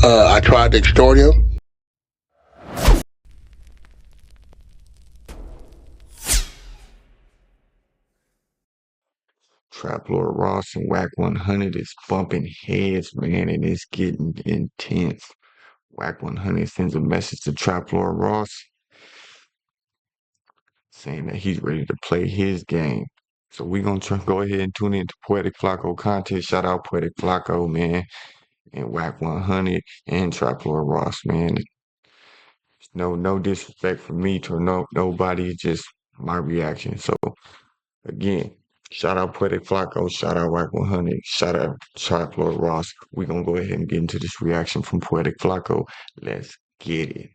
I tried to extort him. Trap Lord Ross and Wack100 is bumping heads, man, and it's getting intense. Wack100 sends a message to Trap Lord Ross saying that he's ready to play his game. So we're going to go ahead and tune into Poetic Flacco content. Shout out Poetic Flacco, man, and Wack100 and Trap Lord Ross, man. No disrespect from me to nobody, just my reaction. So again, shout out Poetic Flacco, shout out Wack100, shout out Trap Lord Ross. We're gonna go ahead and get into this reaction from Poetic Flacco. Let's get it.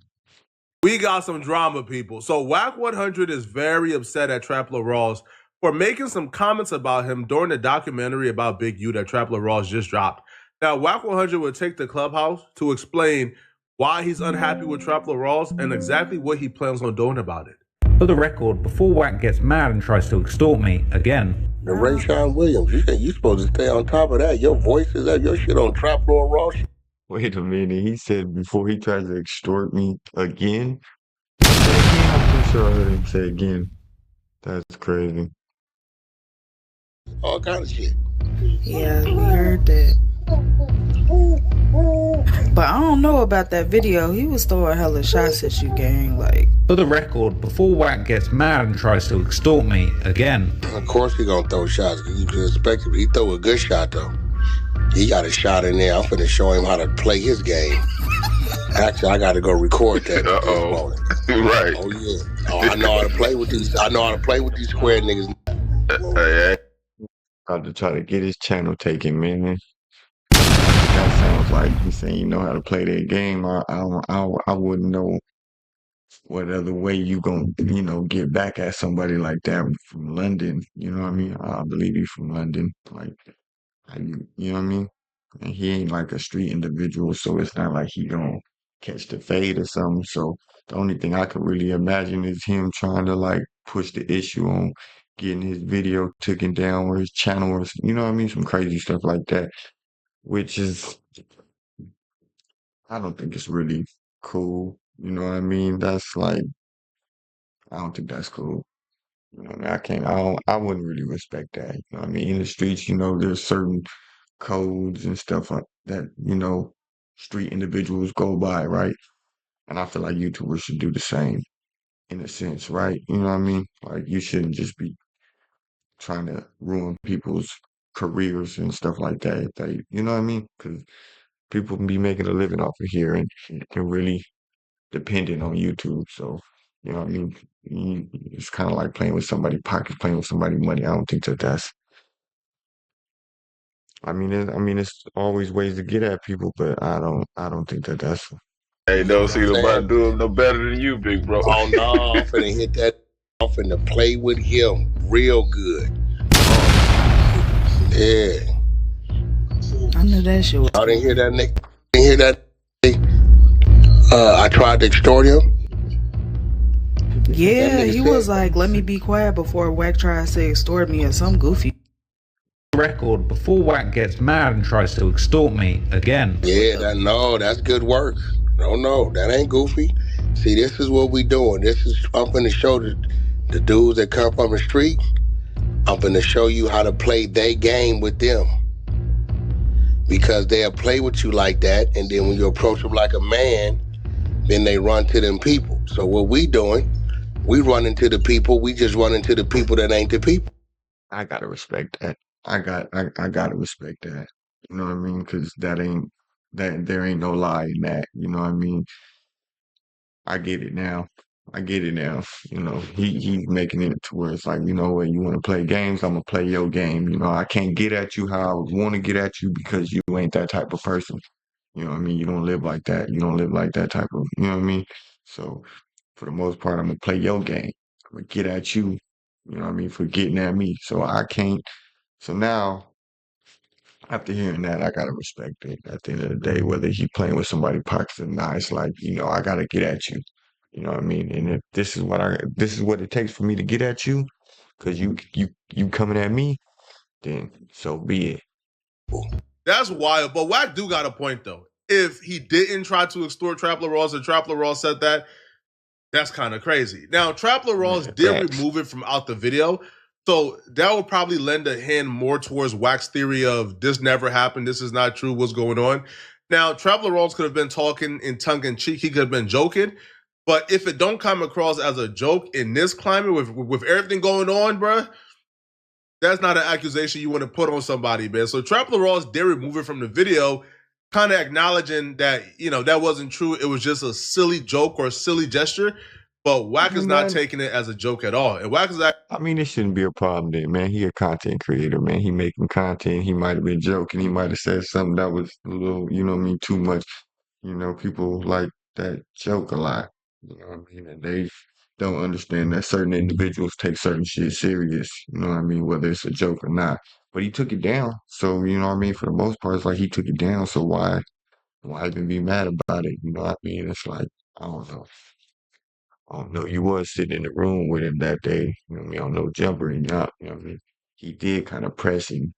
We got some drama, people. So Wack100 is very upset at Trap Lord Ross for making some comments about him during the documentary about Big U that Trap Lord Ross just dropped. Now, Wack100 will take the Clubhouse to explain why he's unhappy with Trap Lord Ross and exactly what he plans on doing about it. For the record, before Wack gets mad and tries to extort me again. The Rayshawn Williams, you supposed to stay on top of that. Your voice is up, your shit on Trap Lord Ross. Wait a minute, he said before he tries to extort me again? I'm pretty sure I heard him say again. That's crazy. All kind of shit. Yeah, we heard that. But I don't know about that video. He was throwing hella shots at you, gang. Like, for the record, before Wack gets mad and tries to extort me again. Of course he gonna throw shots. You can expect him. He throw a good shot though. He got a shot in there. I'm finna show him how to play his game. Actually, I gotta go record that. Right. Oh yeah. Oh, I know how to play with these. I know how to play with these square niggas. About to try to get his channel taken, man. That sounds like he's saying you know how to play that game. I wouldn't know what other way you gonna, get back at somebody like that from London. You know what I mean? I believe he's from London. Like, you know what I mean? And he ain't like a street individual, so it's not like he gonna catch the fade or something. So the only thing I could really imagine is him trying to like push the issue on getting his video taken down or his channel or, you know what I mean? Some crazy stuff like that, which is, I don't think it's really cool. You know what I mean? That's like, I don't think that's cool. You know what I mean? I wouldn't really respect that. You know what I mean? In the streets, there's certain codes and stuff like that, street individuals go by, right? And I feel like YouTubers should do the same in a sense, right? You know what I mean? Like, you shouldn't just be trying to ruin people's careers and stuff like that. You know what I mean? Because people can be making a living off of here and really dependent on YouTube. So, you know what I mean? It's kind of like playing with somebody's pockets, playing with somebody's money. I don't think that's. It's always ways to get at people, but I don't think that's. Hey, don't see nobody do him no better than you, big bro. Oh no, I'm finna hit that. I'm finna play with him real good. Yeah. I knew that shit was. I didn't hear that, Nick. Didn't hear that. I tried to extort him. Yeah, he was like, let me be quiet before Wack tries to extort me or some goofy. Record, before Wack gets mad and tries to extort me again. Yeah, that's good work. No, that ain't goofy. See, this is what we doing. I'm finna show the dudes that come from the street. I'm finna show you how to play their game with them. Because they'll play with you like that, and then when you approach them like a man, then they run to them people. So what we doing, we run into the people, we just run into the people that ain't the people. I gotta respect that. I gotta respect that. You know what I mean? Because there ain't no lie in that. You know what I mean? I get it now. He's making it to where it's like, you know what, you want to play games, I'm gonna play your game. I can't get at you how I want to get at you because you ain't that type of person. You know what I mean? You don't live like that. You don't live like that type of, you know what I mean? So for the most part, I'm gonna play your game. I'm gonna get at you, you know what I mean, for getting at me. So I can't. So now, after hearing that, I gotta respect it. At the end of the day, whether he playing with somebody's pockets or not, it's like, I gotta get at you. You know what I mean? And if this is what it takes for me to get at you, because you coming at me, then so be it. That's wild. But Wack do got a point though. if he didn't try to extort Trapler Ross and Trapler Ross said that, that's kind of crazy. Now, Trapler Ross did remove it from out the video, so that would probably lend a hand more towards Wack's theory of this never happened, this is not true, what's going on. Now, Trapler Ross could have been talking in tongue-in-cheek, he could have been joking, but if it don't come across as a joke in this climate with everything going on, bruh, that's not an accusation you want to put on somebody, man. So Trapler Ross did remove it from the video, kind of acknowledging that, you know, that wasn't true. It was just a silly joke or a silly gesture. But Wack is not taking it as a joke at all. And Wack is I mean, it shouldn't be a problem then, man. He a content creator, man. He making content. He might have been joking. He might have said something that was a little, you know what I mean, too much. You know, people like that joke a lot. You know what I mean? And they don't understand that certain individuals take certain shit serious. You know what I mean? Whether it's a joke or not. But he took it down. So, you know what I mean? For the most part, it's like he took it down. So why even be mad about it? You know what I mean? It's like, I don't know. I don't know. You was sitting in the room with him that day. You know what I mean? On no jumper and up. You know what I mean? He did kind of press him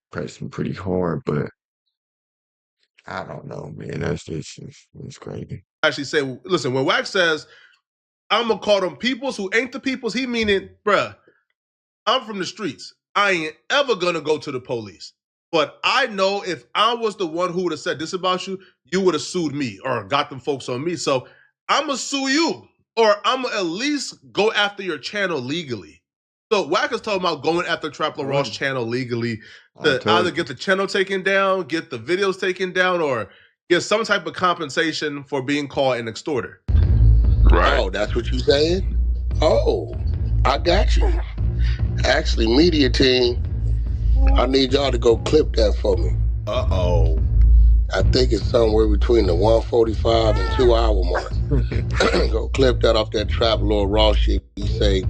pretty hard, but I don't know, man. That's just it's crazy. actually say, listen, when Wack says, I'm going to call them peoples who ain't the peoples, he meaning, bruh, I'm from the streets. I ain't ever going to go to the police. But I know if I was the one who would have said this about you, you would have sued me or got them folks on me. So I'm going to sue you, or I'm going to at least go after your channel legally. So Wack is talking about going after Trapler Ross' channel legally to either get the channel taken down, get the videos taken down, or get some type of compensation for being called an extorter. Right. Oh, that's what you saying? Oh, I got you. Actually, media team, I need y'all to go clip that for me. Uh-oh. I think it's somewhere between the 145 and 2 hour mark. Go clip that off that Trapler Ross shit. He say,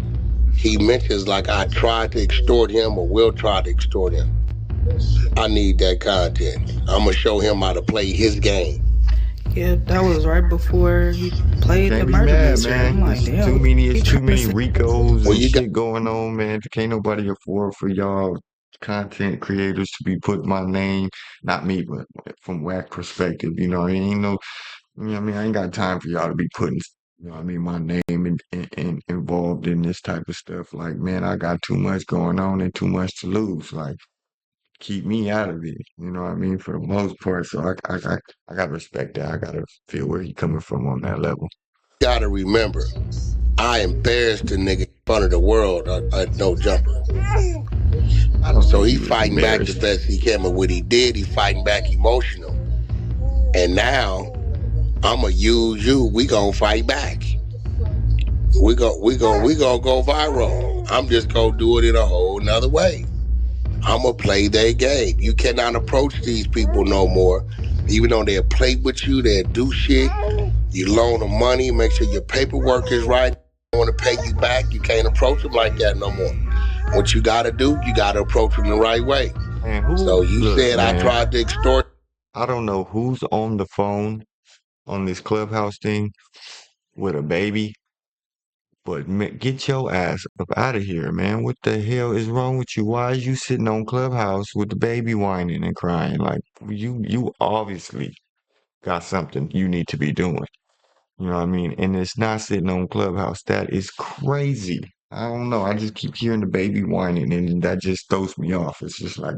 he mentions like I tried to extort him or will try to extort him. I need that content. I'm going to show him how to play his game. Yeah, that was right before he played the murder mystery. I'm like, It's damn. too many Ricos and shit going on, man. Can't nobody afford for y'all content creators to be putting my name, not me, but from Wack perspective, you know, ain't no, you know what I mean? I ain't got time for y'all to be putting, you know what I mean, my name and involved in this type of stuff. Like, man, I got too much going on and too much to lose. Like, keep me out of it. You know what I mean? For the most part. So I gotta respect that. I gotta feel where he coming from on that level. Gotta remember, I embarrassed the nigga in front of the world at No Jumper. So he fighting back the best he can, but what he did, he fighting back emotional. And now I'ma use you. We gonna fight back. We gonna go viral. I'm just gonna do it in a whole nother way. I'ma play their game. You cannot approach these people no more. Even though they'll play with you, they'll do shit. You loan them money, make sure your paperwork is right. They want to pay you back, you can't approach them like that no more. What you gotta do, you gotta approach them the right way. Man, so you said man, I tried to extort. I don't know who's on the phone on this Clubhouse thing with a baby, but man, get your ass up out of here, man. What the hell is wrong with you? Why are you sitting on Clubhouse with the baby whining and crying? Like, you obviously got something you need to be doing. You know what I mean? And it's not sitting on Clubhouse. That is crazy. I don't know. I just keep hearing the baby whining, and that just throws me off. It's just like,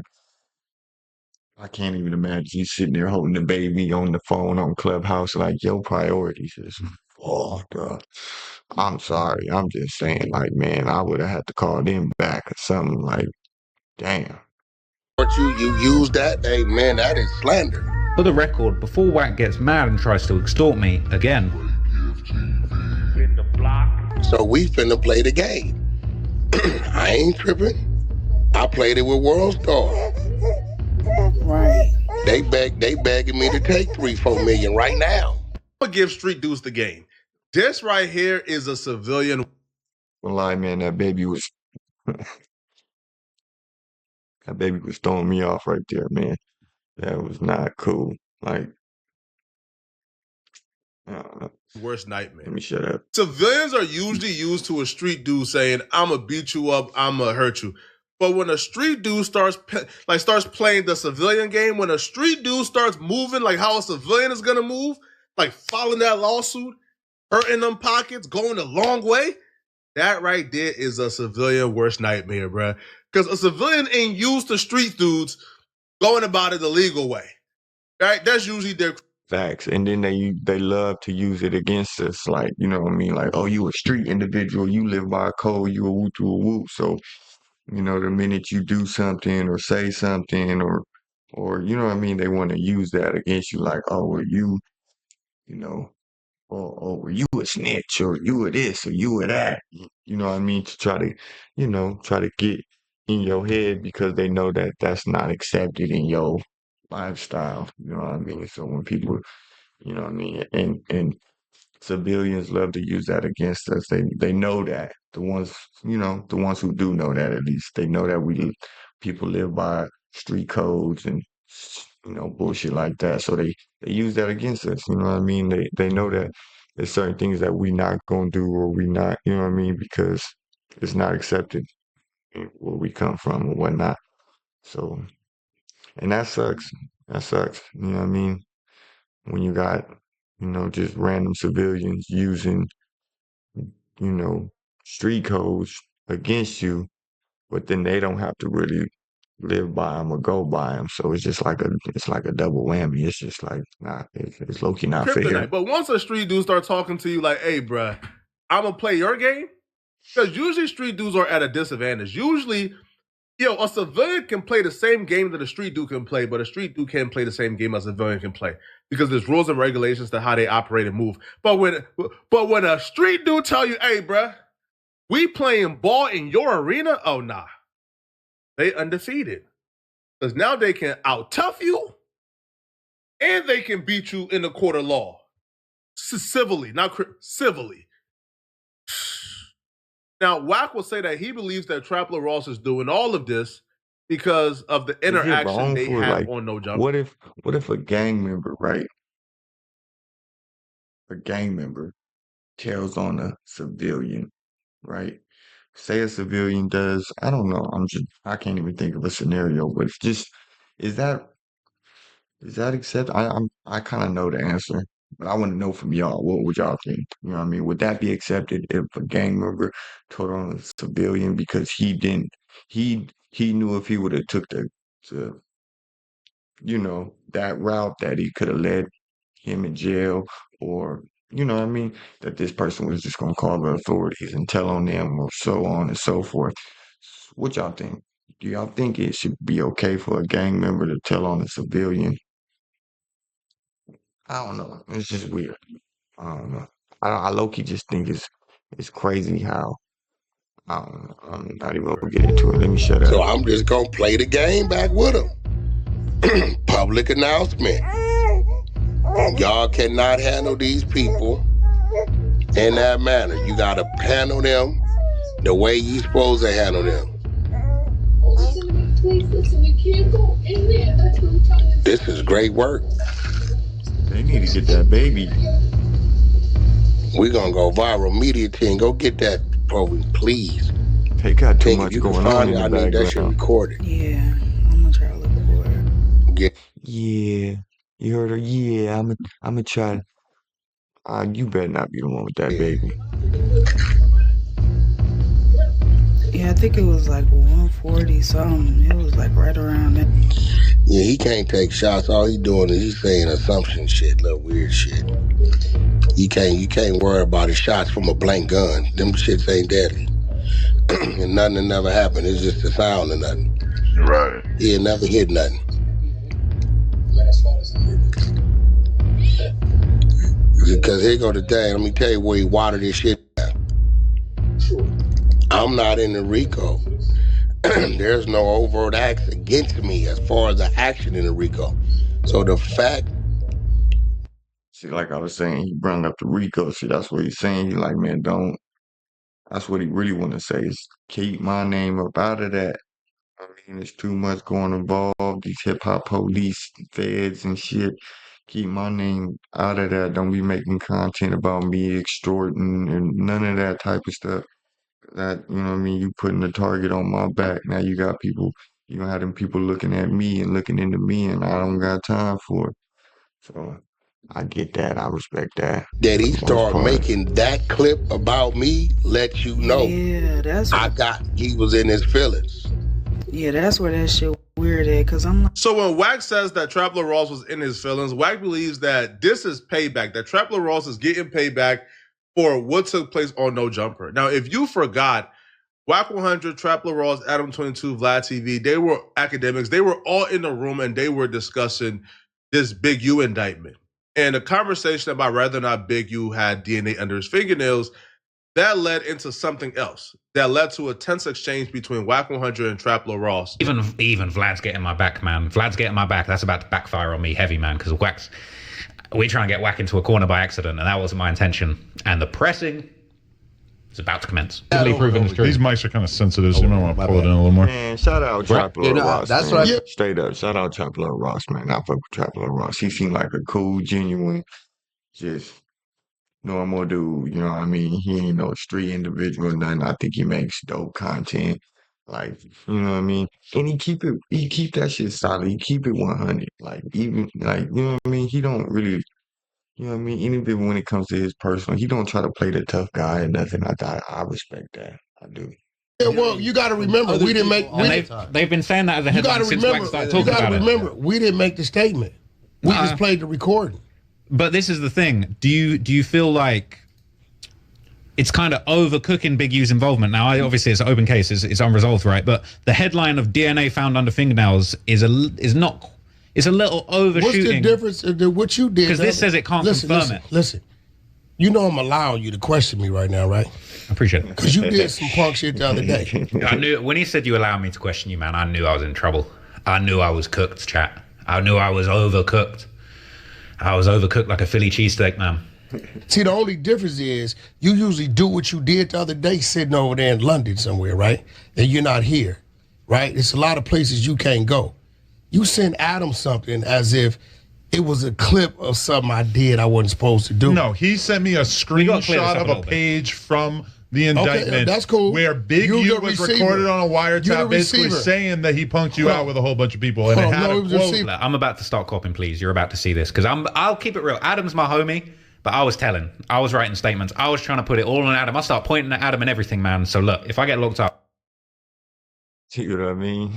I can't even imagine you sitting there holding the baby on the phone on Clubhouse. Like, your priorities is fucked up. I'm sorry. I'm just saying, like, man, I would have had to call them back or something. Like, damn. You use that? Hey, man, that is slander. For the record, before Wack gets mad and tries to extort me again. So we finna play the game. I ain't tripping. I played it with WorldStar. Right. They begging me to take 3-4 million right now. I'm gonna give Street Dudes the game. This right here is a civilian. Well, lie, man, that baby was throwing me off right there, man. That was not cool. Like, worst nightmare. Let me shut up. Civilians are usually used to a street dude saying, I'm gonna beat you up, I'm gonna hurt you. But when a street dude starts playing the civilian game, when a street dude starts moving like how a civilian is gonna move, like following that lawsuit, hurting them pockets, going a long way, that right there is a civilian worst nightmare, bruh. Because a civilian ain't used to street dudes going about it the legal way, right? That's usually their facts. And then they love to use it against us, like, you know what I mean? Like, oh, you a street individual, you live by a code, you a woo to a woo. So, you know, the minute you do something or say something or you know what I mean, they want to use that against you, like, oh, well, you know, or were you a snitch, or you were this, or you were that. You know what I mean? To try to, you know, try to get in your head because they know that that's not accepted in your lifestyle. You know what I mean? So when people, you know what I mean, and civilians love to use that against us. They know that the ones, you know, the ones who do know that, at least they know that people live by street codes and, you know, bullshit like that. So they use that against us. You know what I mean? They know that there's certain things that we not gonna do, or we not, you know what I mean, because it's not accepted where we come from or whatnot. So, and that sucks. That sucks. You know what I mean? When you got, you know, just random civilians using, you know, street codes against you, but then they don't have to really live by them or go by them. So it's like a double whammy. It's just like, nah, it's low-key not fair. kryptonite. But once a street dude starts talking to you like, hey, bruh, I'm gonna play your game, because usually street dudes are at a disadvantage. Usually, a civilian can play the same game that a street dude can play, but a street dude can't play the same game as a civilian can play, because there's rules and regulations to how they operate and move. But when a street dude tell you, hey, bruh, we playing ball in your arena, oh, nah. They undefeated. Because now they can out-tough you, and they can beat you in the court of law. Civilly, not civilly. Now, Wack will say that he believes that Trapler Ross is doing all of this because of the interaction they have like, on No Jump. What if a gang member, right? A gang member tells on a civilian, right? Say a civilian does, I don't know, I can't even think of a scenario, but it's just, is that accepted? I kind of know the answer, but I want to know from y'all. What would y'all think? You know what I mean? Would that be accepted if a gang member told on a civilian because he knew if he would have took the you know, that route that he could have led him in jail, or you know what I mean, that this person was just gonna call the authorities and tell on them, or so on and so forth. What y'all think? Do y'all think it should be okay for a gang member to tell on a civilian? I don't know. It's just weird. I don't know. I low-key just think it's crazy how I don't know. I'm not even gonna get into it. Let me shut up. So I'm just gonna play the game back with them. Public announcement. Y'all cannot handle these people in that manner. You gotta handle them the way you supposed to handle them. This is great work. They need to get that baby. We're gonna go viral. Media team, go get that program, please. They got too much going on in the background. I need that shit recorded. Yeah, I'm gonna try to look for it. Yeah, you heard her. Yeah, I'm gonna try. You better not be the one with that baby. Yeah, I think it was like 140 something. It was like right around that. Yeah, he can't take shots. All he doing is he's saying assumption shit, little weird shit. You can't worry about his shots from a blank gun. Them shits ain't deadly. And nothing will never happen. It's just a sound or nothing. Right. He'll never hit nothing. Because here go the thing. Let me tell you where he watered this shit down. I'm not in the RICO. There's no overt acts against me as far as the action in the RICO. So the fact... See, like I was saying, he brought up the RICO. See, that's what he's saying. He's like, man, don't. That's what he really want to say is keep my name up out of that. I mean, there's too much going involved. These hip hop police, feds, and shit. Keep my name out of that. Don't be making content about me extorting and none of that type of stuff. That, you know what I mean? You putting the target on my back. Now you got people, you gonna have them people looking at me and looking into me, and I don't got time for it. So I get that. I respect that That for he the most started part. making that clip about me let you know Yeah, he was in his feelings. Yeah, that's where that shit weird at, cause I'm like. So when Wack says that Trapler Ross was in his feelings, Wack believes that this is payback, that Trapler Ross is getting payback for what took place on No Jumper. Now, if you forgot, Wack100, Trapler Ross, Adam 22, Vlad TV, they were academics. They were all in the room and they were discussing this Big U indictment. And a conversation about whether or not Big U had DNA under his fingernails, that led into something else. That led to a tense exchange between Wack100 and Trapler Ross. Even Vlad's getting my back, man. Vlad's getting my back. That's about to backfire on me heavy, man, because we try and get Wack into a corner by accident, and that wasn't my intention. And the pressing is about to commence. These mics are kind of sensitive, so you might want to pull it in a little more. Man, shout out Trapler Ross. That's man. what I. Straight up, shout out Trapler Ross, man. I fuck with Trapler Ross. He seemed like a cool, genuine, just normal dude. You know what I mean? He ain't no street individual or nothing. I think he makes dope content. Like, you know what I mean? And he keep that shit solid. He keep it 100. Like, even, like, you know what I mean? He don't really, you know what I mean? Even when it comes to his personal, he don't try to play the tough guy or nothing. I respect that. I do. Yeah, well, you got to remember, we didn't make. They've been saying that as a headline since Wack started talking about it. You got to remember, we didn't make the statement. We just played the recording. But this is the thing. Do you feel like it's kind of overcooking Big U's involvement? Now, obviously, it's an open case. It's unresolved, right? But the headline of DNA found under fingernails is a little overshooting. What's the difference of what you did? Because this says it can't confirm it. Listen, you know I'm allowing you to question me right now, right? I appreciate it. Because you did some punk shit the other day. I knew when he said you allowed me to question you, man, I knew I was in trouble. I knew I was cooked, chat. I knew I was overcooked. I was overcooked like a Philly cheesesteak, man. See, the only difference is you usually do what you did the other day sitting over there in London somewhere, right? And you're not here, right? It's a lot of places you can't go. You send Adam something as if it was a clip of something I did I wasn't supposed to do. No, he sent me a screenshot of a page from the indictment. Okay, that's cool. Where Big U was recorded on a wiretap, basically saying that he punked you out with a whole bunch of people, and it had a quote. I'm about to start copping, please. You're about to see this because I'll keep it real. Adam's my homie, but I was writing statements. I was trying to put it all on Adam. I start pointing at Adam and everything, man. So look, if I get locked up. You know what I mean?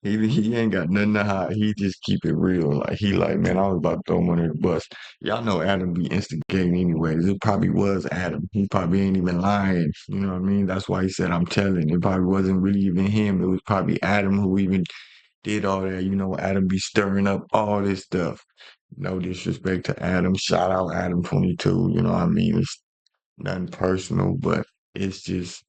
He ain't got nothing to hide. He just keep it real. Like, he like, man, I was about to throw him under the bus. Y'all know Adam be instigating anyways. It probably was Adam. He probably ain't even lying. You know what I mean? That's why he said, I'm telling. It probably wasn't really even him. It was probably Adam who even did all that. You know, Adam be stirring up all this stuff. No disrespect to Adam. Shout out Adam 22. You know what I mean? It's nothing personal, but it's just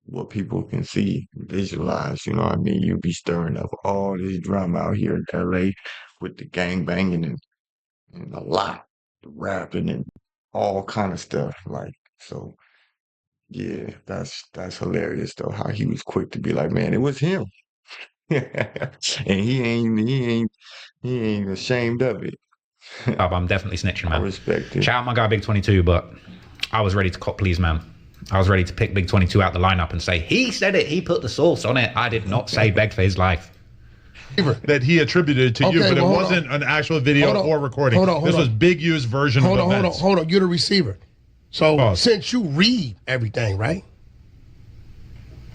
what people can see, visualize, you know what I mean? You be stirring up all this drama out here in LA with the gang banging and a lot, rapping and all kind of stuff. Like, so yeah, that's hilarious though, how he was quick to be like, man, it was him. And he ain't ashamed of it. I'm definitely snitching, man. I respect it. Shout out my guy Big 22, but I was ready to cop please, man. I was ready to pick Big 22 out the lineup and say, he said it, he put the sauce on it. I did not say beg for his life. That he attributed to you, but it wasn't an actual video or recording. This was Big U's version of events. Hold on. You're the receiver. So since you read everything, right?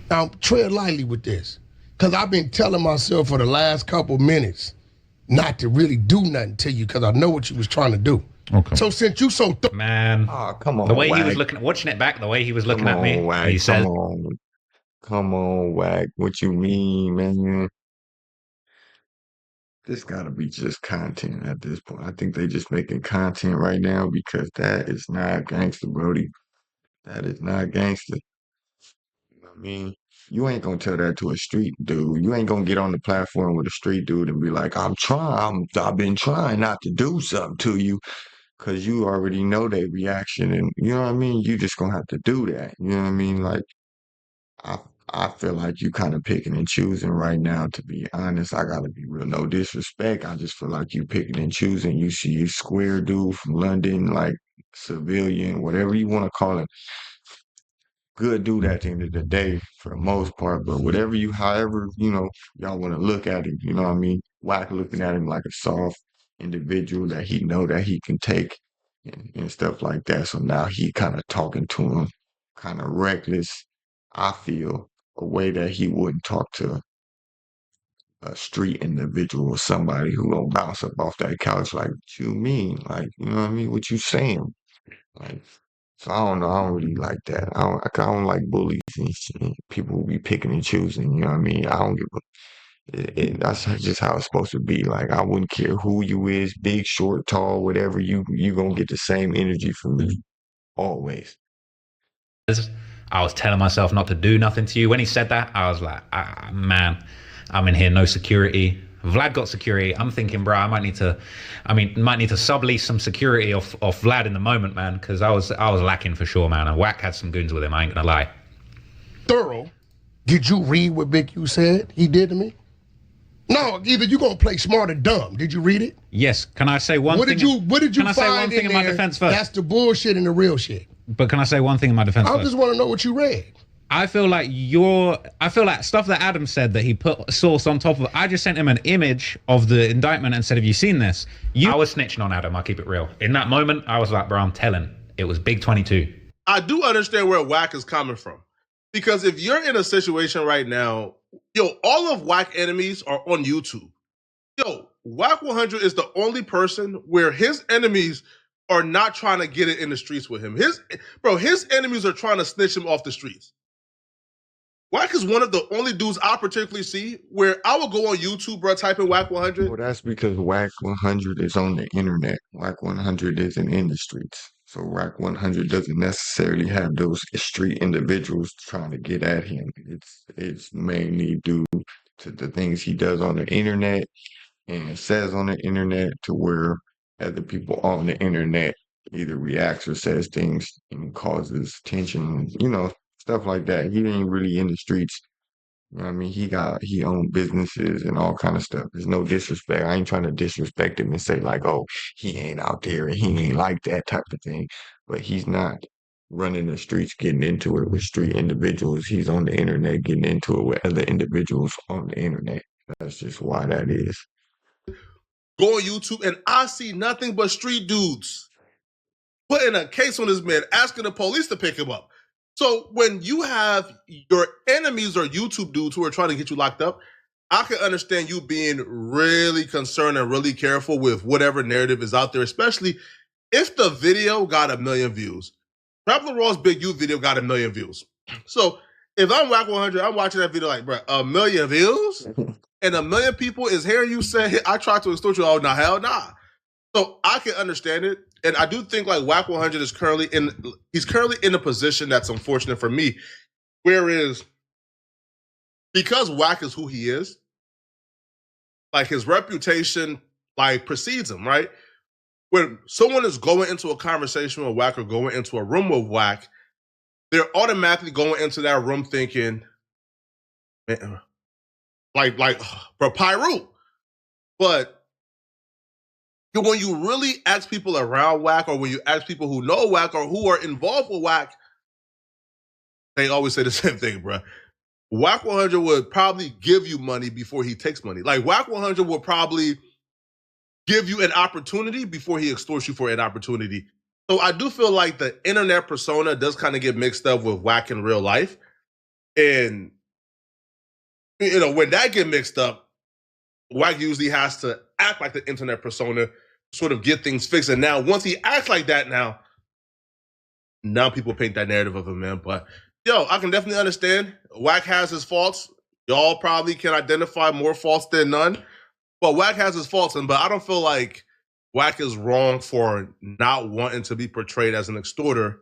Now, tread lightly with this. Because I've been telling myself for the last couple minutes not to really do nothing to you because I know what you was trying to do. Okay. So since you so man, come on, the way Wack. he was looking, watching it back, the way he was looking at me, Wack, he said, "Come on, Wack. What you mean, man? This gotta be just content at this point. I think they just making content right now because that is not gangster, Brody. That is not gangster. You know what I mean? You ain't gonna tell that to a street dude. You ain't gonna get on the platform with a street dude and be like, I've been trying not to do something to you. Cause you already know their reaction, and you know what I mean. You just gonna have to do that. You know what I mean? Like, I feel like you kind of picking and choosing right now. To be honest, I gotta be real. No disrespect. I just feel like you picking and choosing. You see a square dude from London, like civilian, whatever you want to call it. good dude at the end of the day for the most part. But however, y'all want to look at him, you know what I mean? Wack looking at him like a soft individual that he know that he can take and stuff like that. So now he kind of talking to him, kind of reckless, I feel, a way that he wouldn't talk to a street individual or somebody who don't bounce up off that couch like, what you mean? Like, you know what I mean? What you saying? Like, so I don't know. I don't really like that. I don't like bullies and shit. People who be picking and choosing. You know what I mean? I don't give a. That's just how it's supposed to be. Like I wouldn't care who you is, big, short, tall, whatever. You gonna get the same energy from me always. I was telling myself not to do nothing to you. When he said that, I was like, man, I'm in here, no security. Vlad got security. I'm thinking, bro, might need to sublease some security off Vlad in the moment, man, because I was lacking for sure, man. And Wack had some goons with him. I ain't gonna lie. Thorough. Did you read what Big U said he did to me? No, either you gonna play smart or dumb. Did you read it? Yes. Can I say one thing? What did you can I find say one thing in my defense first? That's the bullshit and the real shit. But can I say one thing in my defense first? I just want to know what you read. I feel like stuff that Adam said that he put source on top of it. I just sent him an image of the indictment and said, have you seen this? I was snitching on Adam. I'll keep it real. In that moment, I was like, bro, I'm telling. It was Big 22. I do understand where Wack is coming from. Because if you're in a situation right now, all of Wack enemies are on YouTube. Wack100 is the only person where his enemies are not trying to get it in the streets with him. His enemies are trying to snitch him off the streets. Wack is one of the only dudes I particularly see where I will go on YouTube, bro, type in Wack100. Well, that's because Wack100 is on the internet. Wack100 isn't in the streets. So Wack100 doesn't necessarily have those street individuals trying to get at him. It's mainly due to the things he does on the internet and says on the internet, to where other people on the internet either reacts or says things and causes tension, stuff like that. He ain't really in the streets. You know what I mean? He owned businesses and all kind of stuff. There's no disrespect. I ain't trying to disrespect him and say like, oh, he ain't out there and he ain't like that type of thing. But he's not running the streets, getting into it with street individuals. He's on the internet, getting into it with other individuals on the internet. That's just why that is. Go on YouTube and I see nothing but street dudes putting a case on this man, asking the police to pick him up. So when you have your enemies or YouTube dudes who are trying to get you locked up, I can understand you being really concerned and really careful with whatever narrative is out there, especially if the video got 1 million views. Trapler Raw's Big U video got 1 million views. So if I'm Wack100, I'm watching that video like, bro, 1 million views? And 1 million people is hearing you say, I tried to extort you. Oh, no, hell nah. So I can understand it. And I do think like Wack100 is currently in a position that's unfortunate for me. Whereas because Wack is who he is, like his reputation like precedes him, right? When someone is going into a conversation with Wack or going into a room with Wack, they're automatically going into that room thinking, man, like bro, Pyru. But when you really ask people around Wack, or when you ask people who know Wack or who are involved with Wack, they always say the same thing, bro. Wack100 would probably give you money before he takes money. Like Wack100 would probably give you an opportunity before he extorts you for an opportunity. So I do feel like the internet persona does kind of get mixed up with Wack in real life. And, when that get mixed up, Wack usually has to act like the internet persona, sort of get things fixed. And now once he acts like that now people paint that narrative of him, man. But I can definitely understand. Wack has his faults. Y'all probably can identify more faults than none. But Wack has his faults, but I don't feel like Wack is wrong for not wanting to be portrayed as an extorter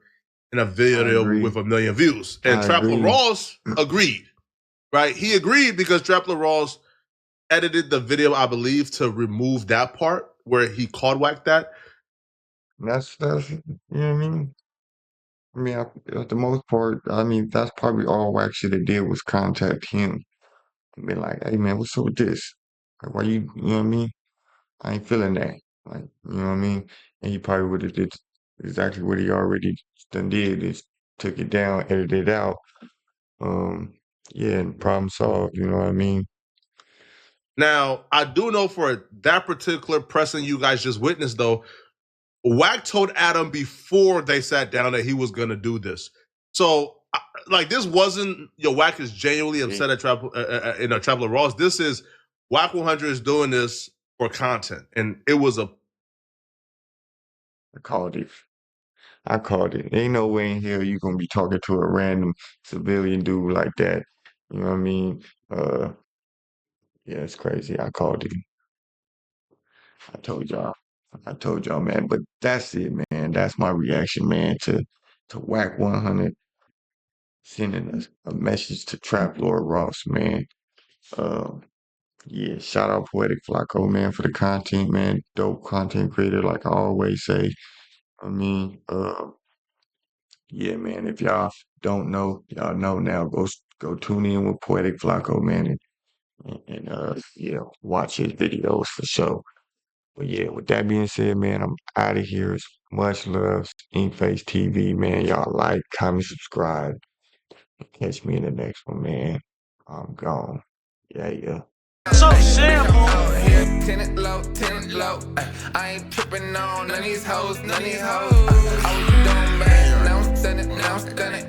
in a video with 1 million views. And Trapler Rawls agreed, right? He agreed because Trapler Rawls edited the video, I believe, to remove that part where he called Wack that. That's you know what I mean? I mean, at the most part, I mean, that's probably all Wack should have did was contact him and be like, hey, man, what's up with this? Like, why you know what I mean? I ain't feeling that. Like, you know what I mean? And he probably would have did exactly what he already done did, is took it down, edited it out. Yeah, and problem solved. You know what I mean? Now, I do know for that particular pressing you guys just witnessed, though, Wack told Adam before they sat down that he was going to do this. So, like, this wasn't, Wack is genuinely upset at Trapler Ross. This is, Wack100 is doing this for content. And it was a... I called it. Ain't no way in hell you gonna be talking to a random civilian dude like that. You know what I mean? Yeah, it's crazy. I called it. I told y'all, man. But that's it, man. That's my reaction, man, to Wack100 sending us a message to Trap Lord Ross, man. Yeah, shout out Poetic Flacco, man, for the content, man. Dope content creator, like I always say. I mean, yeah, man. If y'all don't know, y'all know now. Go tune in with Poetic Flacco, man, and yeah, watch his videos for sure. But yeah, with that being said, man, I'm out of here. Much love, InkFaceTv, man. Y'all like, comment, subscribe. Catch me in the next one, man. I'm gone. Yeah. So simple. Tenant low. I ain't tripping on none of these hoes. I was doing bad, now I'm stunning.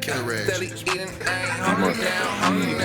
Steady eating, I ain't hungry now.